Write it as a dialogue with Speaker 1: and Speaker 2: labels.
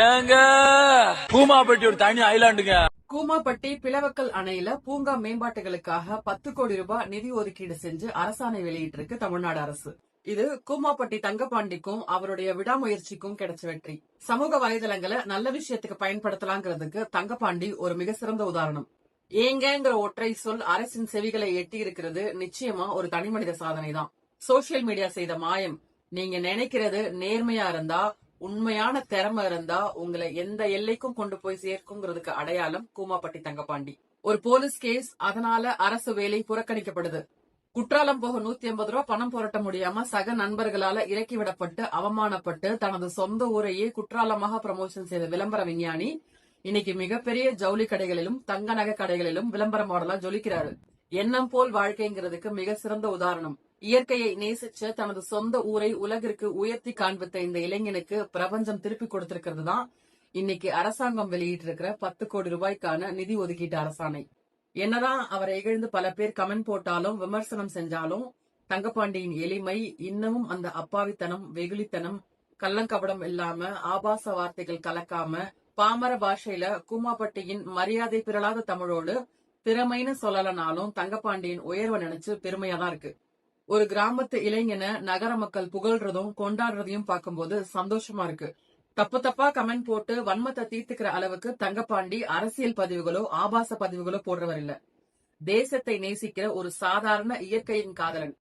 Speaker 1: ஏங்க கூமாப்பட்டி ஒரு தனி ஐலாண்டுங்க.
Speaker 2: கூமாப்பட்டி பிளவக்கல் அணையில பூங்கா மேம்பாட்டுகளுக்காக 10 கோடி ரூபாய் நிதி ஒதுக்கீடு செஞ்சு அரசாணை வெளியிட்டிருக்கு தமிழ்நாடு அரசு. இது கூமாப்பட்டி தங்கப்பாண்டிக்கும் அவருடைய விடாமுயற்சிக்கும் கிடைச்ச வெற்றி. சமூக வலைதளங்களை நல்ல விஷயத்துக்கு பயன்படுத்தலாங்கிறதுக்கு தங்கப்பாண்டி ஒரு மிக சிறந்த உதாரணம். ஏங்கிற ஒற்றை சொல் அரசின் செவிகளை எட்டி இருக்கிறது நிச்சயமா ஒரு தனிமனித சாதனை தான். சோசியல் மீடியா செய்த மாயம். நீங்க நினைக்கிறது நேர்மையா இருந்தா, உண்மையான திறமை இருந்தா உங்களை எந்த எல்லைக்கும் கொண்டு போய் சேர்க்குங்கிறதுக்கு அடையாளம் கூமாப்பட்டி தங்கப்பாண்டி. ஒரு போலீஸ் கேஸ், அதனால அரசு வேலை புறக்கணிக்கப்படுது. குற்றாலம் போக 150 ரூபாய் பணம் புரட்ட முடியாம சக நண்பர்களால இறக்கி விடப்பட்டு அவமானப்பட்டு தனது சொந்த ஊரையே குற்றாலமாக ப்ரமோஷன் செய்த விளம்பர விஞ்ஞானி இன்னைக்கு மிகப்பெரிய ஜவுளி கடைகளிலும் தங்க நகை கடைகளிலும் விளம்பர மாடலா ஜொலிக்கிறாரு. எண்ணம் போல் வாழ்க்கைங்கிறதுக்கு மிக சிறந்த உதாரணம். இயற்கையை நேசிச்ச தனது சொந்த ஊரை உலகிற்கு உயர்த்தி காண்பித்த இந்த இளைஞனுக்கு பிரபஞ்சம் திருப்பி கொடுத்திருக்கிறது தான் இன்னைக்கு அரசாங்கம் வெளியிட்டு இருக்கிற 10 கோடி ரூபாய்க்கான நிதி ஒதுக்கீட்டு அரசாணை. என்னதான் அவரை இகழ்ந்து பல பேர் கமெண்ட் போட்டாலும் விமர்சனம் செஞ்சாலும் தங்கப்பாண்டியின் எளிமை இன்னமும் அந்த அப்பாவித்தனம், வெகுளித்தனம், கள்ளங்கபடம் இல்லாம ஆபாச வார்த்தைகள் கலக்காம பாமர பாஷையில கூமாப்பட்டியின் மரியாதை பிறளாத தமிழோடு திறமைன்னு சொல்லலனாலும் தங்கப்பாண்டியின் உயர்வை நினைச்சு பெருமையாதான் இருக்கு. ஒரு கிராமத்து இளைஞனை நகர மக்கள் புகழ்றதும் கொண்டாடுறதையும் பார்க்கும்போது சந்தோஷமா இருக்கு. தப்பா கமெண்ட் போட்டு வன்மத்தை தீர்த்துக்கிற அளவுக்கு தங்கப்பாண்டி அரசியல் பதிவுகளோ ஆபாச பதிவுகளோ போடுறவர் இல்ல. தேசத்தை நேசிக்கிற ஒரு சாதாரண இயற்கையின் காதலன்.